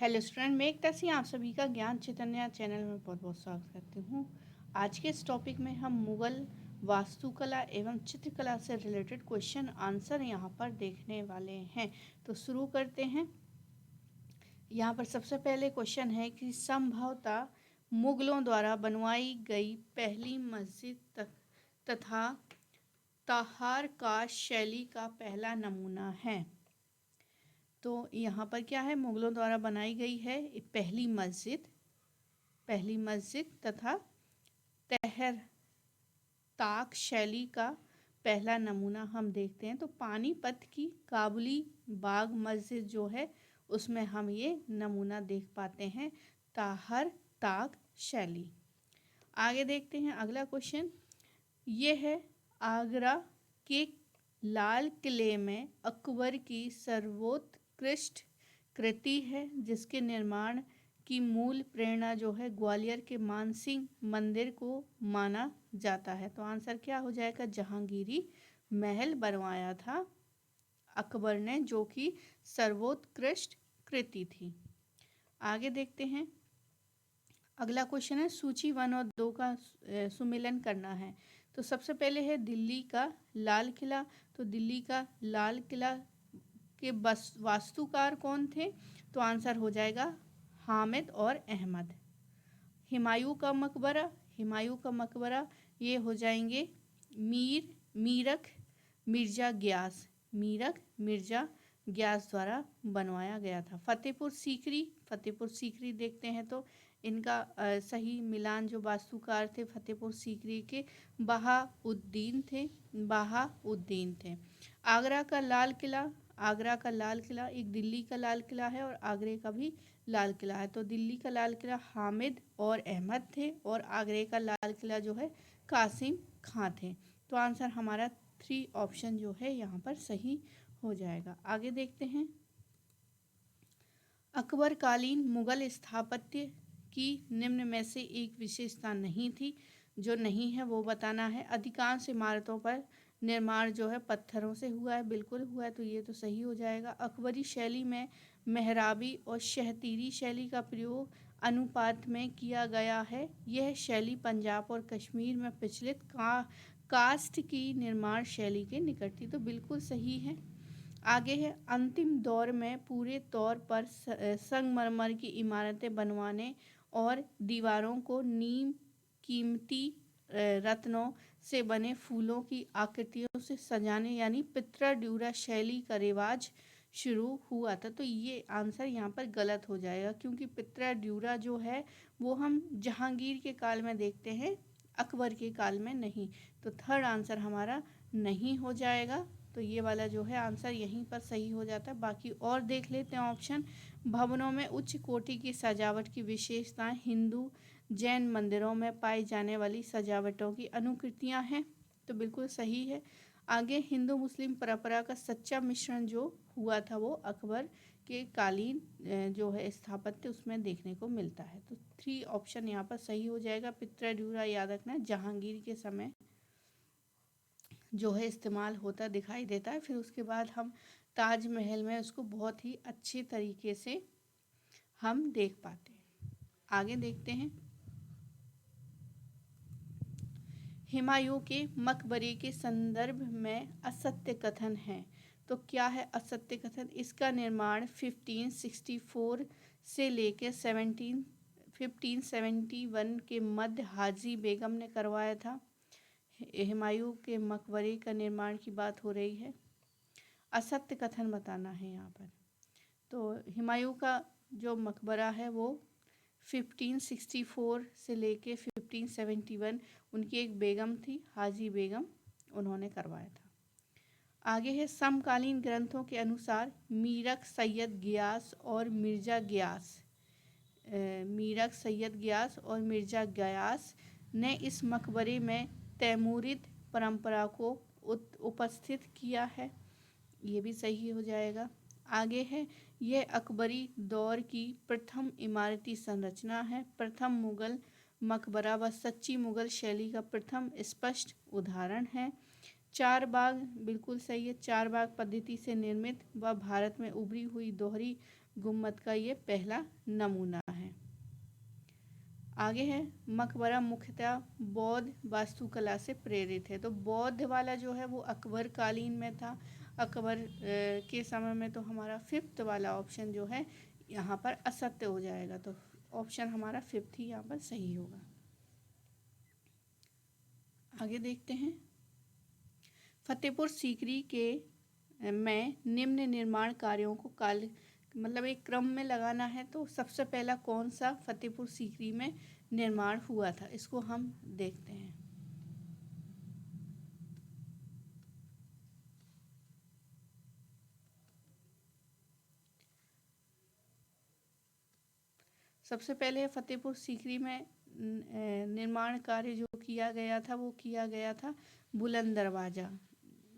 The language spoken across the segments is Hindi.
हेलो स्टूडेंट, मैं एकता सिंह आप सभी का ज्ञान चैतन्य चैनल में बहुत बहुत स्वागत करती हूँ। आज के इस टॉपिक में हम मुगल वास्तुकला एवं चित्रकला से रिलेटेड क्वेश्चन आंसर यहाँ पर देखने वाले हैं। तो शुरू करते हैं। यहाँ पर सबसे पहले क्वेश्चन है कि संभवतः मुगलों द्वारा बनवाई गई पहली मस्जिद तथा ताहार का शैली का पहला नमूना है। तो यहाँ पर क्या है, मुगलों द्वारा बनाई गई है पहली मस्जिद तथा तहर ताक शैली का पहला नमूना हम देखते हैं। तो पानीपत की काबुली बाग मस्जिद जो है उसमें हम ये नमूना देख पाते हैं, ताहर ताक शैली। आगे देखते हैं अगला क्वेश्चन। ये है आगरा के लाल किले में अकबर की सर्वोत्कृष्ट कृति है, जिसके निर्माण की मूल प्रेरणा जो है ग्वालियर के मानसिंह मंदिर को माना जाता है। तो आंसर क्या हो जाएगा, जहांगीरी महल बनवाया था अकबर ने, जो कि सर्वोत्कृष्ट कृति थी। आगे देखते हैं अगला क्वेश्चन है, सूची 1 और 2 का सुमेलन करना है। तो सबसे पहले है दिल्ली का लाल किला। तो दिल्ली का लाल किला के वास्तुकार कौन थे? तो आंसर हो जाएगा हामिद और अहमद। हुमायूं का मकबरा ये हो जाएंगे मीरख मिर्जा ग्यास द्वारा बनवाया गया था। फतेहपुर सीकरी देखते हैं तो इनका सही मिलान जो वास्तुकार थे फतेहपुर सीकरी के बहाउद्दीन थे। आगरा का लाल किला एक दिल्ली का लाल किला है और आगरे का भी लाल किला है। तो दिल्ली का लाल किला हामिद और अहमद थे और आगरे का लाल किला जो है कासिम खां थे। तो आंसर हमारा 3 ऑप्शन जो है यहाँ पर सही हो जाएगा। आगे देखते हैं, अकबर कालीन मुगल स्थापत्य की निम्न में से एक विशेषता नहीं थी। जो नहीं है वो बताना है। अधिकांश इमारतों पर निर्माण जो है पत्थरों से हुआ है, बिल्कुल हुआ है, तो ये तो सही हो जाएगा। अकबरी शैली में मेहराबी और शहतीरी शैली का प्रयोग अनुपात में किया गया है। यह शैली पंजाब और कश्मीर में प्रचलित कास्ट की निर्माण शैली के निकट थी। तो बिल्कुल सही है। आगे है, अंतिम दौर में पूरे तौर पर संगमरमर की इमारतें बनवाने और दीवारों को नीम कीमती रत्नों से बने फूलों की आकृतियों से सजाने यानी पित्रा ड्यूरा शैली का रिवाज शुरू हुआ था। तो ये आंसर यहाँ पर गलत हो जाएगा, क्योंकि पित्रा ड्यूरा जो है वो हम जहांगीर के काल में देखते हैं, अकबर के काल में नहीं। तो थर्ड आंसर हमारा नहीं हो जाएगा। तो ये वाला जो है आंसर यहीं पर सही हो जाता है। बाकी और देख लेते हैं ऑप्शन। भवनों में उच्च कोटि की सजावट की विशेषताएं हिंदू जैन मंदिरों में पाई जाने वाली सजावटों की अनुकृतियां हैं। तो बिल्कुल सही है। आगे, हिंदू मुस्लिम परंपरा का सच्चा मिश्रण जो हुआ था वो अकबर के कालीन जो है स्थापत्य उसमें देखने को मिलता है। तो 3 ऑप्शन यहाँ पर सही हो जाएगा। पित्रा ड्यूरा याद रखना जहांगीर के समय जो है इस्तेमाल होता दिखाई देता है। फिर उसके बाद हम ताजमहल में उसको बहुत ही अच्छे तरीके से हम देख पाते हैं। आगे देखते हैं, हुमायूं के मकबरे के संदर्भ में असत्य कथन है। तो क्या है असत्य कथन? इसका निर्माण 1564 से लेकर 1571 के मध्य हाजी बेगम ने करवाया था। हुमायूं के मकबरे का निर्माण की बात हो रही है। असत्य कथन बताना है यहाँ पर। तो हुमायूं का जो मकबरा है वो 1564 से लेके 1571 उनकी एक बेगम थी हाजी बेगम, उन्होंने करवाया था। आगे है, समकालीन ग्रंथों के अनुसार मीरक सैयद गियास और मिर्जा गयास ने इस मकबरे में तैमूरिद परंपरा को उपस्थित किया है। ये भी सही हो जाएगा। आगे है, यह अकबरी दौर की प्रथम इमारती संरचना है। प्रथम मुगल मकबरा व सच्ची मुगल शैली का प्रथम स्पष्ट उदाहरण है। 4 बाग बिल्कुल सही है। 4 बाग पद्धति से निर्मित व भारत में उभरी हुई दोहरी गुम्बद का ये पहला नमूना है। आगे है मकबरा मुख्यतः बौद्ध वास्तुकला से प्रेरित है। तो बौद्ध वाला जो है वो अकबर कालीन में था, अकबर के समय में। तो हमारा फिफ्थ वाला ऑप्शन जो है यहाँ पर असत्य हो जाएगा। तो ऑप्शन हमारा फिफ्थ ही यहाँ पर सही होगा। आगे देखते हैं फतेहपुर सीकरी के में निम्न निर्माण कार्यों को काल मतलब एक क्रम में लगाना है। तो सबसे पहला कौन सा फतेहपुर सीकरी में निर्माण हुआ था, इसको हम देखते हैं। सबसे पहले फतेहपुर सीकरी में निर्माण कार्य जो किया गया था वो किया गया था बुलंद दरवाज़ा।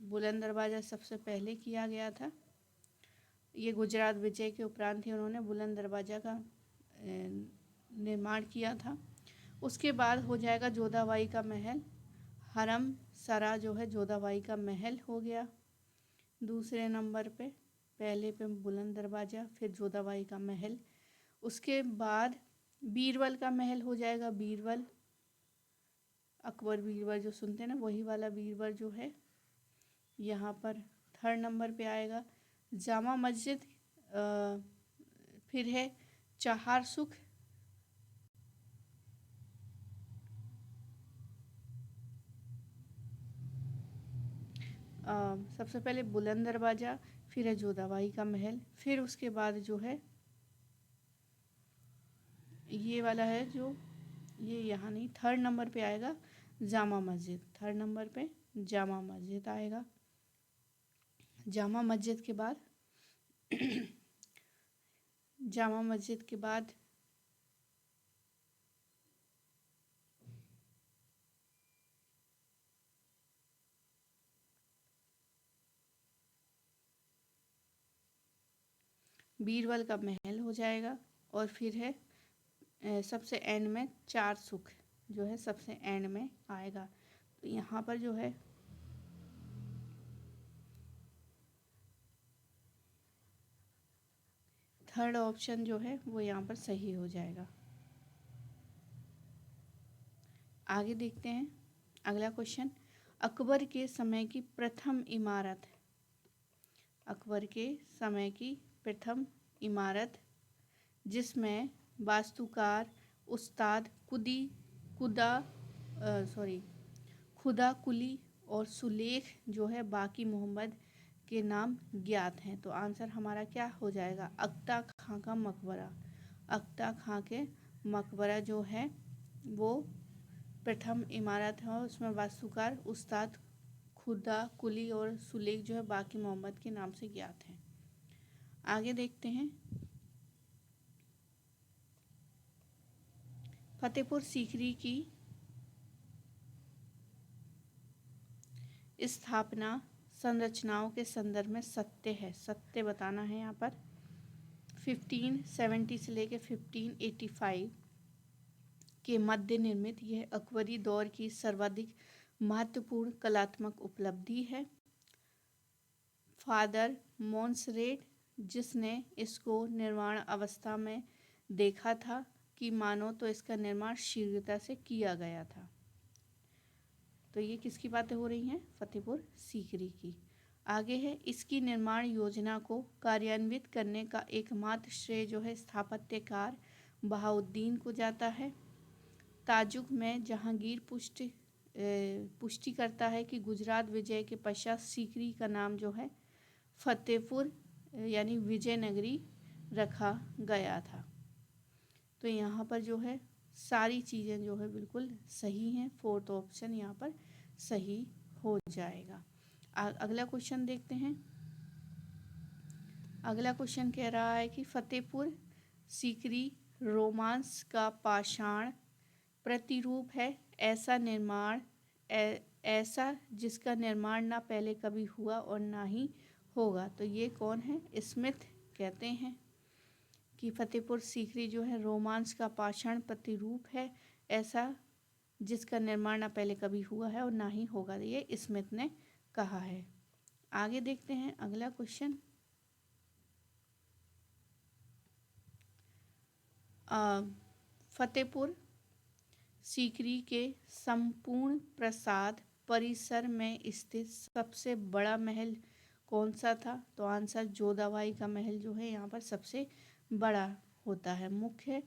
बुलंद दरवाज़ा सबसे पहले किया गया था। ये गुजरात विजय के उपरांत ही उन्होंने बुलंद दरवाज़ा का निर्माण किया था। उसके बाद हो जाएगा जोधाबाई का महल, हरम सरा जो है जोधाबाई का महल हो गया दूसरे नंबर पे। पहले पे बुलंद दरवाज़ा, फिर जोधाबाई का महल। उसके बाद बीरबल का महल हो जाएगा, बीरबल अकबर बीरबल जो सुनते हैं ना वही वाला बीरबल जो है यहाँ पर थर्ड नंबर पे आएगा। जामा मस्जिद फिर है चाहार सुख, सबसे पहले बुलंद दरवाज़ा, फिर है जोधाबाई का महल, फिर उसके बाद जो है ये वाला है जो ये यहाँ नहीं थर्ड नंबर पे आएगा जामा मस्जिद। थर्ड नंबर पे जामा मस्जिद आएगा। जामा मस्जिद के बाद जामा मस्जिद के बाद बीरबल का महल हो जाएगा। और फिर है सबसे एंड में चार सुख जो है सबसे एंड में आएगा। तो यहाँ पर जो है थर्ड ऑप्शन जो है वो यहाँ पर सही हो जाएगा। आगे देखते हैं अगला क्वेश्चन। अकबर के समय की प्रथम इमारत, अकबर के समय की प्रथम इमारत जिसमें वास्तुकार उस्ताद खुदा कुली और सुलेख जो है बाकी मोहम्मद के नाम ज्ञात हैं। तो आंसर हमारा क्या हो जाएगा, अख्ता खां का मकबरा। अख्ता खां के मकबरा जो है वो प्रथम इमारत है और उसमें वास्तुकार उस्ताद खुदा कुली और सुलेख जो है बाकी मोहम्मद के नाम से ज्ञात हैं। आगे देखते हैं फतेहपुर सीकरी की स्थापना संरचनाओं के संदर्भ में सत्य है, सत्य बताना है। यहाँ पर 1570 से लेकर 1585 के मध्य निर्मित यह अकबरी दौर की सर्वाधिक महत्वपूर्ण कलात्मक उपलब्धि है। फादर मोन्सरेट जिसने इसको निर्माण अवस्था में देखा था कि मानो तो इसका निर्माण शीघ्रता से किया गया था। तो ये किसकी बातें हो रही हैं, फतेहपुर सीकरी की। आगे है इसकी निर्माण योजना को कार्यान्वित करने का एकमात्र श्रेय जो है स्थापत्यकार बहाउद्दीन को जाता है। ताजुक में जहांगीर पुष्टि करता है कि गुजरात विजय के पश्चात सीकरी का नाम जो है फतेहपुर यानी विजयनगरी रखा गया था। तो यहाँ पर जो है सारी चीज़ें जो है बिल्कुल सही हैं। फोर्थ ऑप्शन यहाँ पर सही हो जाएगा। अगला क्वेश्चन देखते हैं। अगला क्वेश्चन कह रहा है कि फतेहपुर सीकरी रोमांस का पाषाण प्रतिरूप है। ऐसा जिसका निर्माण ना पहले कभी हुआ और ना ही होगा। तो ये कौन है, स्मिथ कहते हैं कि फतेहपुर सीकरी जो है रोमांस का पाषाण प्रतिरूप है, ऐसा जिसका निर्माण ना पहले कभी हुआ है और ना ही होगा। ये स्मिथ ने कहा है। आगे देखते हैं अगला क्वेश्चन। फतेहपुर सीकरी के संपूर्ण प्रासाद परिसर में स्थित सबसे बड़ा महल कौन सा था? तो आंसर जोधाबाई का महल जो है यहाँ पर सबसे बड़ा होता है। मुख्य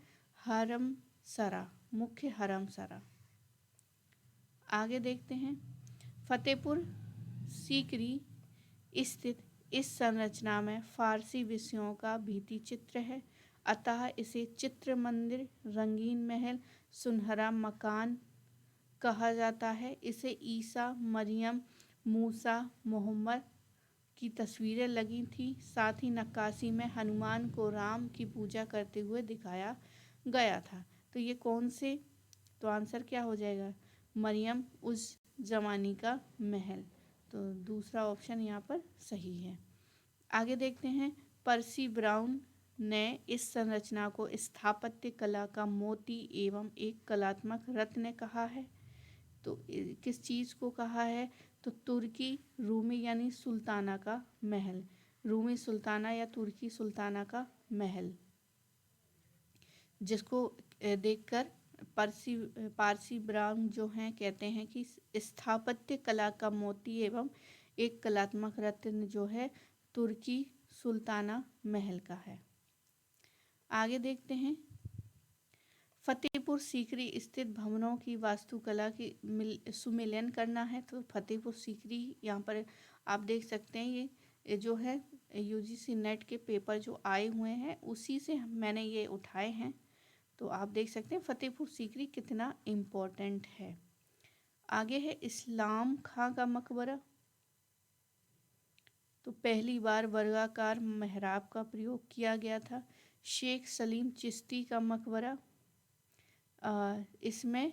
हरमसरा। आगे देखते हैं। फतेहपुर सीकरी स्थित इस संरचना में फारसी विषयों का भित्ति चित्र है, अतः इसे चित्र मंदिर, रंगीन महल, सुनहरा मकान कहा जाता है। इसे ईसा, मरियम, मूसा, मोहम्मद की तस्वीरें लगी थी। साथ ही नक्काशी में हनुमान को राम की पूजा करते हुए दिखाया गया था। तो ये कौन से, तो आंसर क्या हो जाएगा? मरियम उस जमानी का महल। तो दूसरा ऑप्शन यहाँ पर सही है। आगे देखते हैं। पर्सी ब्राउन ने इस संरचना को स्थापत्य कला का मोती एवं एक कलात्मक रत्न कहा है। तो किस चीज़ को कहा है? तो तुर्की रूमी यानी सुल्ताना का महल, रूमी सुल्ताना या तुर्की सुल्ताना का महल, जिसको देखकर पारसी ब्राउन जो हैं कहते हैं कि स्थापत्य कला का मोती एवं एक कलात्मक रत्न जो है तुर्की सुल्ताना महल का है। आगे देखते हैं। फतेहपुर सीकरी स्थित भवनों की वास्तुकला की सुमिलन करना है। तो फतेहपुर सीकरी यहाँ पर आप देख सकते हैं, ये जो है यूजीसी नेट के पेपर जो आए हुए हैं उसी से मैंने ये उठाए हैं। तो आप देख सकते हैं फतेहपुर सीकरी कितना इम्पोर्टेंट है। आगे है इस्लाम खां का मकबरा। तो पहली बार वर्गाकार मेहराब का प्रयोग किया गया था। शेख सलीम चिश्ती का मकबरा, इसमें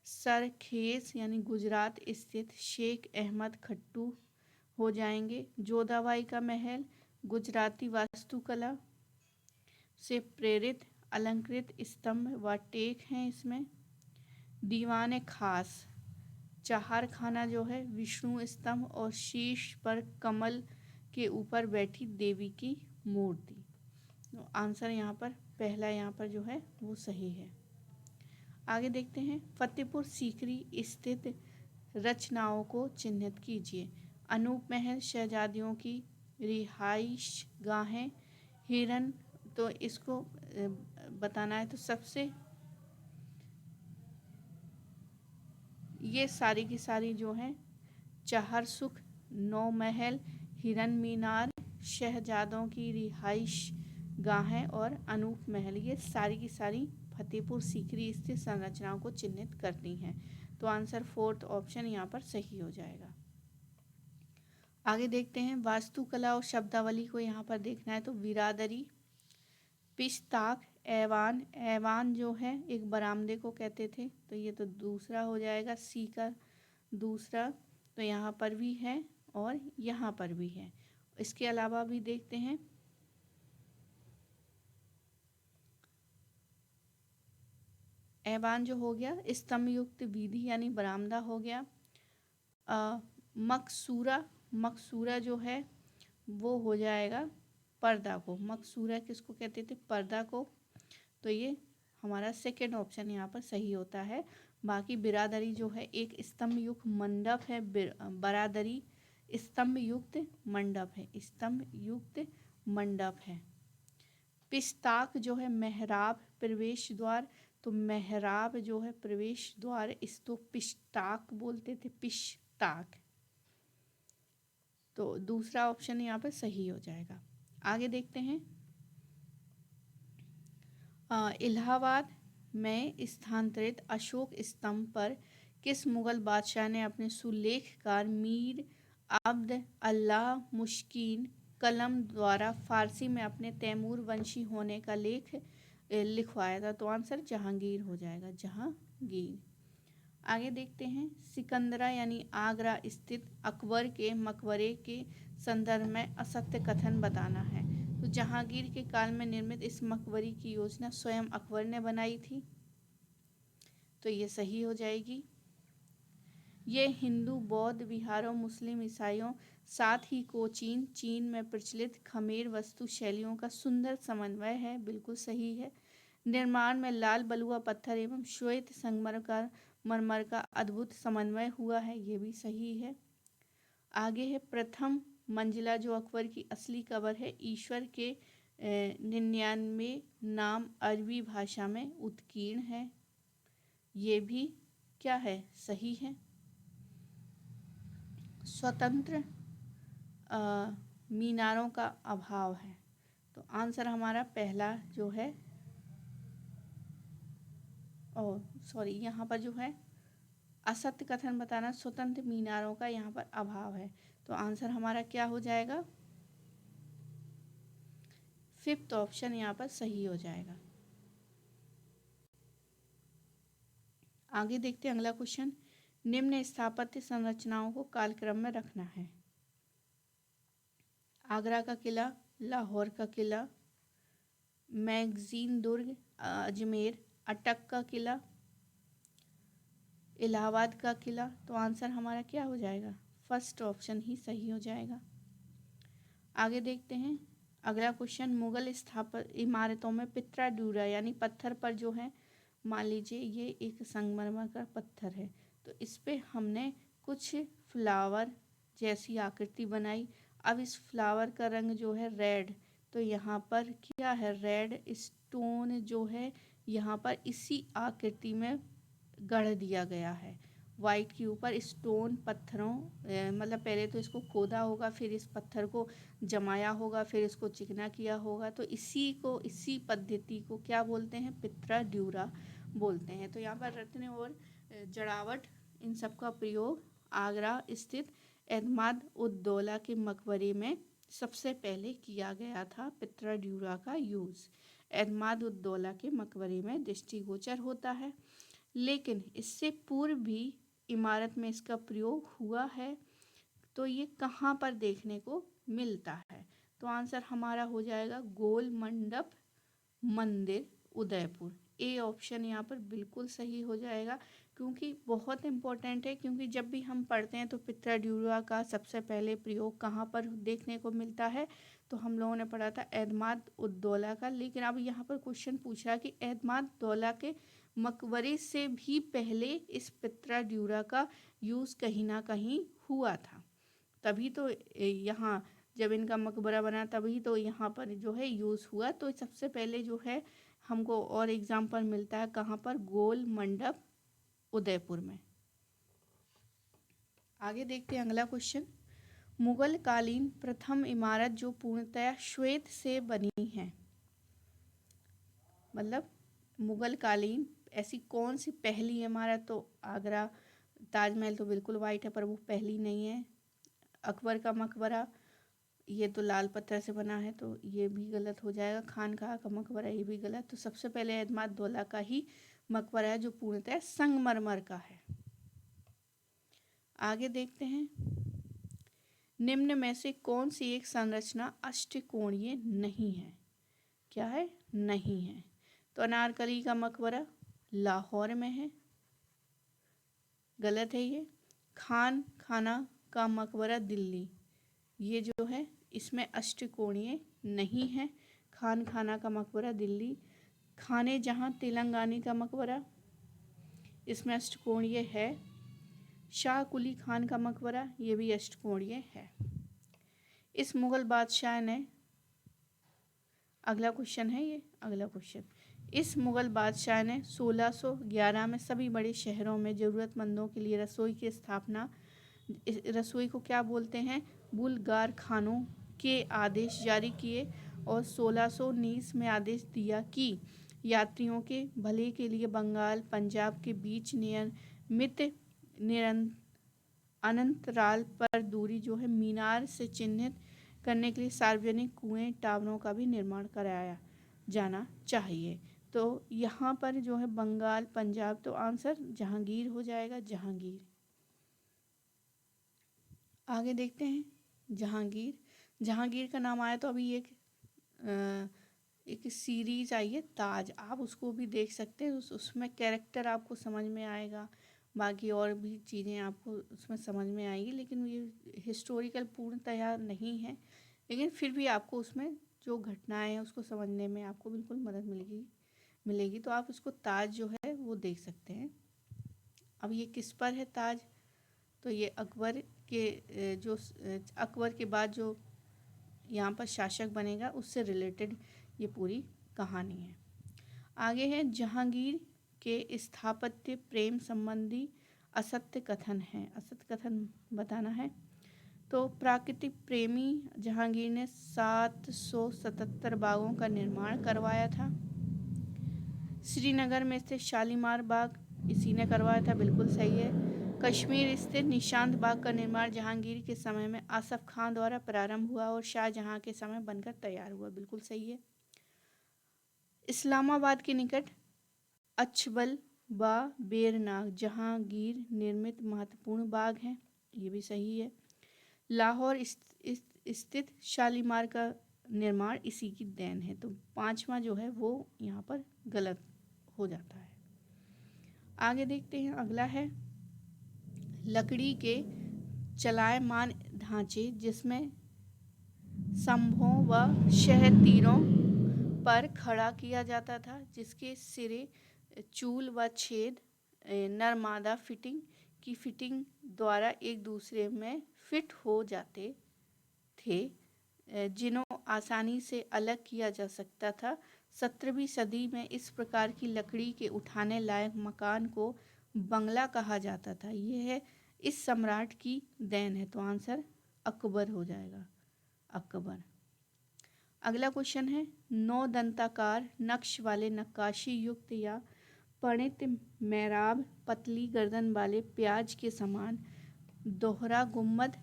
सरखेज यानी गुजरात स्थित शेख अहमद खट्टू हो जाएंगे। जोधाबाई का महल गुजराती वास्तुकला से प्रेरित अलंकृत स्तंभ व टेक हैं इसमें। दीवान खास चाहर खाना जो है विष्णु स्तंभ और शीर्ष पर कमल के ऊपर बैठी देवी की मूर्ति। तो आंसर यहाँ पर पहला यहाँ पर जो है वो सही है। आगे देखते हैं। फतेहपुर सीकरी स्थित रचनाओं को चिन्हित कीजिए। अनूप महल शहजादियों की रिहाइश गाहें, हिरन, तो इसको बताना है। तो सबसे ये सारी की सारी जो है चाहर सुख, नौ महल, हिरन मीनार, शहजादों की रिहाइश गाहें और अनूप महल, ये सारी की सारी फतेहपुर सीकरी स्थित संरचनाओं को चिन्हित करती हैं। तो आंसर फोर्थ ऑप्शन यहाँ पर सही हो जाएगा। आगे देखते हैं। वास्तुकला और शब्दावली को यहाँ पर देखना है। तो बिरादरी, पिश्ताक, ऐवान, ऐवान जो है एक बरामदे को कहते थे। तो ये तो दूसरा हो जाएगा, सी का दूसरा। तो यहाँ पर भी है और यहाँ पर भी है। इसके अलावा भी देखते हैं। ऐवान जो हो गया स्तंभ युक्त विधि यानी बरामदा हो गया। मकसूरा, मकसूरा जो है वो हो जाएगा पर्दा को। मकसूरा किसको कहते थे? पर्दा को। तो ये हमारा सेकेंड ऑप्शन यहाँ पर सही होता है। बाकी बिरादरी जो है एक स्तंभ युक्त मंडप है। बरादरी स्तंभ युक्त मंडप है, स्तंभ युक्त मंडप है। पिश्ताक जो है मेहराब, प्रवेश द्वार। तो मेहराब जो है प्रवेश द्वार, इसको पिश्ताक बोलते थे, पिश्ताक। तो दूसरा ऑप्शन यहाँ पर सही हो जाएगा। आगे देखते हैं। इलाहाबाद में स्थानांतरित अशोक स्तंभ पर किस मुगल बादशाह ने अपने सुलेखकार मीर अब्द अल्लाह मुश्किन कलम द्वारा फारसी में अपने तैमूर वंशी होने का लेख लिखवाया था? तो आंसर जहांगीर हो जाएगा, जहांगीर। आगे देखते हैं। सिकंदरा यानी आगरा स्थित अकबर के मकबरे के संदर्भ में असत्य कथन बताना है। तो जहांगीर के काल में निर्मित इस मकबरे की योजना स्वयं अकबर ने बनाई थी। तो ये सही हो जाएगी। ये हिंदू, बौद्ध, बिहारों, मुस्लिम, ईसाइयों, साथ ही कोचीन, चीन में प्रचलित खमेर वास्तु शैलियों का सुंदर समन्वय है। बिल्कुल सही है। निर्माण में लाल बलुआ पत्थर एवं श्वेत संगमरमर मरमर का अद्भुत समन्वय हुआ है। ये भी सही है। आगे है प्रथम मंजिला, जो अकबर की असली कबर है। ईश्वर के 99 नाम अरबी भाषा में उत्कीर्ण है। ये भी क्या है, सही है। स्वतंत्र मीनारों का अभाव है। तो आंसर हमारा पहला जो है, सॉरी, यहाँ पर जो है असत्य कथन बताना, स्वतंत्र मीनारों का यहाँ पर अभाव है। तो आंसर हमारा क्या हो जाएगा, फिफ्थ ऑप्शन यहाँ पर सही हो जाएगा। आगे देखते हैं अगला क्वेश्चन। निम्न स्थापत्य संरचनाओं को कालक्रम में रखना है। आगरा का किला, लाहौर का किला, मैगजीन दुर्ग, अजमेर, अटक का किला, इलाहाबाद का किला। तो आंसर हमारा क्या हो जाएगा, फर्स्ट ऑप्शन ही सही हो जाएगा। आगे देखते हैं अगला क्वेश्चन। मुगल स्थापत्य इमारतों में पित्रा ड्यूरा यानी पत्थर पर जो है, मान लीजिए ये एक संगमरमर का पत्थर है, तो इस पे हमने कुछ फ्लावर जैसी आकृति बनाई। अब इस फ्लावर का रंग जो है रेड, तो यहाँ पर क्या है, रेड स्टोन जो है यहाँ पर इसी आकृति में गढ़ दिया गया है। वाइट के ऊपर स्टोन पत्थरों, मतलब पहले तो इसको खोदा होगा, फिर इस पत्थर को जमाया होगा, फिर इसको चिकना किया होगा। तो इसी पद्धति को क्या बोलते हैं, पित्रा ड्यूरा बोलते हैं। तो यहाँ पर रत्न और जड़ावट इन सब का प्रयोग आगरा स्थित एतमाद उद दौला के मकबरे में सबसे पहले किया गया था। पित्रा ड्यूरा का यूज़ एतमाद उद दौला के मकबरे में दृष्टिगोचर होता है, लेकिन इससे पूर्व भी इमारत में इसका प्रयोग हुआ है। तो ये कहाँ पर देखने को मिलता है, तो आंसर हमारा हो जाएगा गोल मंडप मंदिर, उदयपुर। ए ऑप्शन यहाँ पर बिल्कुल सही हो जाएगा, क्योंकि बहुत इम्पोर्टेंट है। क्योंकि जब भी हम पढ़ते हैं तो पित्रा ड्यूरा का सबसे पहले प्रयोग कहाँ पर देखने को मिलता है, तो हम लोगों ने पढ़ा था एतमाद उद दौला का। लेकिन अब यहाँ पर क्वेश्चन पूछा कि एतमाद दौला के मकबरे से भी पहले इस पित्रा ड्यूरा का यूज़ कहीं ना कहीं हुआ था, तभी तो यहाँ जब इनका मकबरा बना तभी तो यहाँ पर जो है यूज़ हुआ। तो सबसे पहले जो है हमको और एग्जाम्पल मिलता है कहाँ पर, गोल मंडप उदयपुर में। आगे देखते हैं अगला क्वेश्चन। मुगल कालीन प्रथम इमारत जो पूर्णतया श्वेत से बनी है, मतलब मुगल कालीन ऐसी कौन सी पहली इमारत, तो आगरा ताजमहल तो बिल्कुल वाइट है पर वो पहली नहीं है। अकबर का मकबरा ये तो लाल पत्थर से बना है, तो ये भी गलत हो जाएगा। खानकाह का मकबरा ये भी गलत। तो सबसे पहले एतमाद दौला का ही मकबरा है जो पूर्णतः संगमरमर का है। आगे देखते हैं, निम्न में से कौन सी एक संरचना अष्टकोणीय नहीं है, क्या है, नहीं है। तो अनारकली का मकबरा लाहौर में है, गलत है ये। खान खाना का मकबरा दिल्ली, ये जो है इसमें अष्टकोणीय नहीं है। खान खाना का मकबरा दिल्ली। खाने जहाँ तेलंगानी का मकबरा, इसमें अष्टकोणीय है। शाह कुली खान का मकबरा ये भी अष्टकोणीय है। इस मुगल बादशाह ने, अगला क्वेश्चन है ये, अगला क्वेश्चन, इस मुगल बादशाह ने 1611 में सभी बड़े शहरों में ज़रूरतमंदों के लिए रसोई की स्थापना, रसोई को क्या बोलते हैं, बुलगार खानों के आदेश जारी किए। और 1619 में आदेश दिया कि यात्रियों के भले के लिए बंगाल पंजाब के बीच नियमित अंतराल पर दूरी जो है मीनार से चिन्हित करने के लिए सार्वजनिक कुएं टावरों का भी निर्माण कराया जाना चाहिए। तो यहाँ पर जो है बंगाल पंजाब, तो आंसर जहांगीर हो जाएगा, जहांगीर। आगे देखते हैं जहांगीर। जहांगीर का नाम आया तो अभी एक सीरीज आई है ताज, आप उसको भी देख सकते हैं। उसमें कैरेक्टर आपको समझ में आएगा, बाकी और भी चीज़ें आपको उसमें समझ में आएंगी, लेकिन ये हिस्टोरिकल पूर्णतया नहीं है, लेकिन फिर भी आपको उसमें जो घटनाएं हैं उसको समझने में आपको बिल्कुल मदद मिलेगी। तो आप उसको ताज जो है वो देख सकते हैं। अब ये किस पर है ताज? तो ये अकबर के जो अकबर के बाद जो यहाँ पर शासक बनेगा उससे रिलेटेड ये पूरी कहानी है। आगे है जहांगीर के स्थापत्य प्रेम संबंधी असत्य कथन है। असत्य कथन बताना है। तो प्राकृतिक प्रेमी जहांगीर ने 777 बागों का निर्माण करवाया था। श्रीनगर में स्थित शालीमार बाग इसी ने करवाया था, बिल्कुल सही है। कश्मीर स्थित निशांत बाग का निर्माण जहांगीर के समय में आसफ खान द्वारा प्रारंभ हुआ और शाहजहां के समय बनकर तैयार हुआ, बिल्कुल सही है। इस्लामाबाद के निकट अछबल व बेरनाग जहांगीर निर्मित महत्वपूर्ण बाग हैं, ये भी सही है। लाहौर स्थित शालीमार का निर्माण इसी की देन है। तो 5वां जो है वो यहाँ पर गलत हो जाता है। आगे देखते हैं, अगला है लकड़ी के चलायमान ढांचे जिसमें स्तंभों व शहद तीरों पर खड़ा किया जाता था, जिसके सिरे चूल व छेद नरमादा फिटिंग की फिटिंग द्वारा एक दूसरे में फिट हो जाते थे, जिन्हें आसानी से अलग किया जा सकता था। 17वीं सदी में इस प्रकार की लकड़ी के उठाने लायक मकान को बंगला कहा जाता था। यह इस सम्राट की देन है। तो आंसर अकबर हो जाएगा, अकबर। अगला क्वेश्चन है 9 दंताकार नक्श वाले नक्काशी युक्त या परिणत मेहराब पतली गर्दन वाले प्याज के समान दोहरा गुम्बद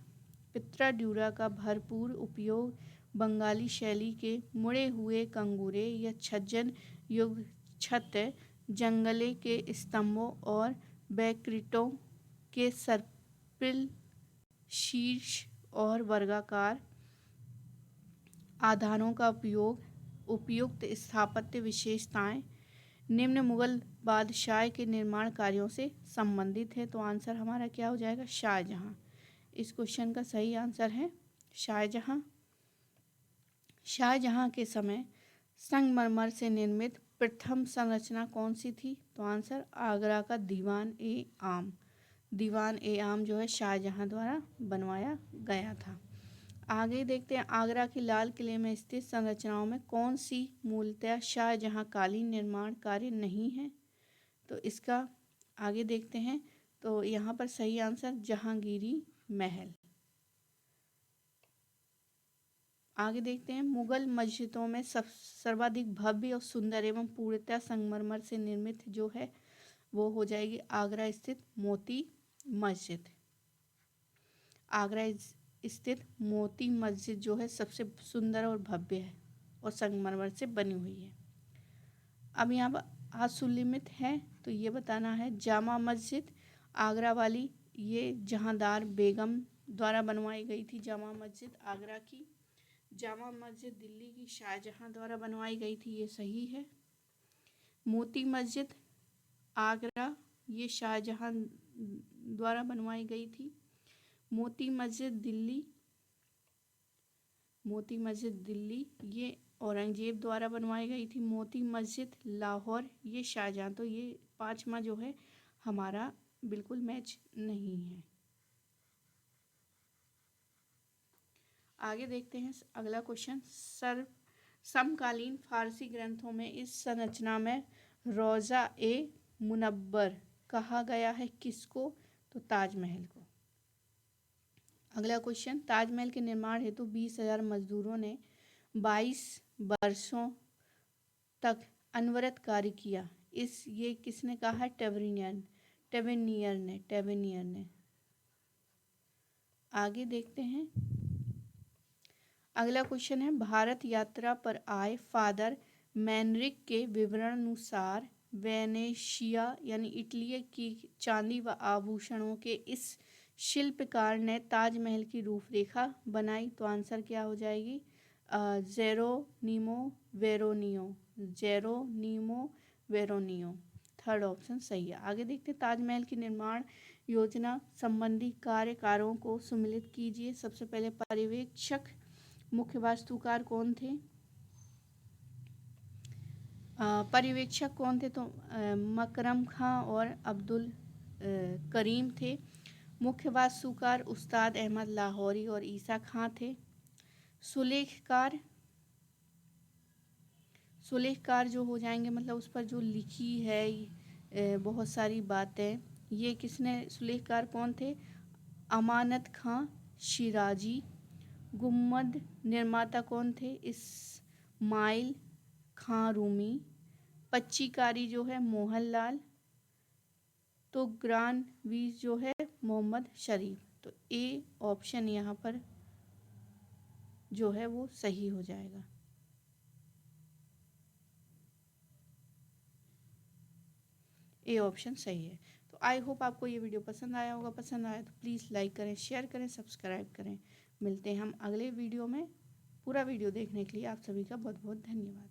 पित्राड्यूरा का भरपूर उपयोग बंगाली शैली के मुड़े हुए कंगूरे या छज्जन युक्त छत जंगले के स्तंभों और बैक्रिटों के सर्पिल शीर्ष और वर्गाकार आधारों का उपयोग उपयुक्त स्थापत्य विशेषताएं निम्न मुगल बादशाह के निर्माण कार्यों से संबंधित है। तो आंसर हमारा क्या हो जाएगा? शाहजहां। इस क्वेश्चन का सही आंसर है शाहजहां। शाहजहां के समय संगमरमर से निर्मित प्रथम संरचना कौन सी थी? तो आंसर आगरा का दीवान ए आम। दीवान ए आम जो है शाहजहां द्वारा बनवाया गया था। आगे देखते हैं, आगरा के लाल किले में स्थित संरचनाओं में कौन सी मूलतः शाहजहां कालीन निर्माण कार्य नहीं है? तो इसका आगे देखते हैं। तो यहाँ पर सही आंसर जहांगीरी महल। आगे देखते हैं, मुगल मस्जिदों में सर्वाधिक भव्य और सुंदर एवं पूर्णतः संगमरमर से निर्मित जो है वो हो जाएगी आगरा स्थित मोती मस्जिद। आगरा स्थित मोती मस्जिद जो है सबसे सुंदर और भव्य है और संगमरमर से बनी हुई है। अब यहाँ पर असुलिमित है, तो ये बताना है जामा मस्जिद आगरा वाली, ये जहांदार बेगम द्वारा बनवाई गई थी। जामा मस्जिद आगरा की। जामा मस्जिद दिल्ली की शाहजहां द्वारा बनवाई गई थी, ये सही है। मोती मस्जिद आगरा, ये शाहजहां द्वारा बनवाई गई थी। मोती मस्जिद दिल्ली ये औरंगजेब द्वारा बनवाई गई थी। मोती मस्जिद लाहौर ये शाहजहां। तो ये 5वां जो है हमारा बिल्कुल मैच नहीं है। आगे देखते हैं अगला क्वेश्चन, समकालीन फारसी ग्रंथों में इस संरचना में रोजा ए मुनव्वर कहा गया है किसको? तो ताजमहल को। अगला क्वेश्चन, ताजमहल के निर्माण हेतु 20,000 मजदूरों ने 22 वर्षों तक अनवरत कार्य किया। ये किसने कहा है? टेवेनियर ने। आगे देखते हैं, अगला क्वेश्चन है, भारत यात्रा पर आए फादर मैनरिक के विवरण अनुसार वेनेशिया यानी इटली की चांदी व आभूषणों के इस शिल्पकार ने ताजमहल की रूपरेखा बनाई। तो आंसर क्या हो जाएगी? जेरोनिमो वेरोनियो। थर्ड ऑप्शन सही है। आगे देखते हैं, ताजमहल की निर्माण योजना संबंधी कार्यकारों को सम्मिलित कीजिए। सबसे पहले पर्यवेक्षक, मुख्य वास्तुकार कौन थे? पर्यवेक्षक कौन थे? तो मकरम खां और अब्दुल करीम थे। मुख्य वास्तुकार उस्ताद अहमद लाहौरी और ईसा खां थे। सुलेखकार, सुलेखकार जो हो जाएंगे मतलब उस पर जो लिखी है बहुत सारी बातें, ये किसने, सुलेखकार कौन थे? अमानत खां शिराजी। गुम्मद निर्माता कौन थे? इस्माइल खां रूमी। पच्चीकारी जो है मोहनलाल। तो ग्रानवीज जो है मोहम्मद शरीफ। तो ए ऑप्शन यहाँ पर जो है वो सही हो जाएगा। ए ऑप्शन सही है। तो आई होप आपको ये वीडियो पसंद आया होगा। पसंद आया तो प्लीज़ लाइक करें, शेयर करें, सब्सक्राइब करें। मिलते हैं हम अगले वीडियो में। पूरा वीडियो देखने के लिए आप सभी का बहुत बहुत धन्यवाद।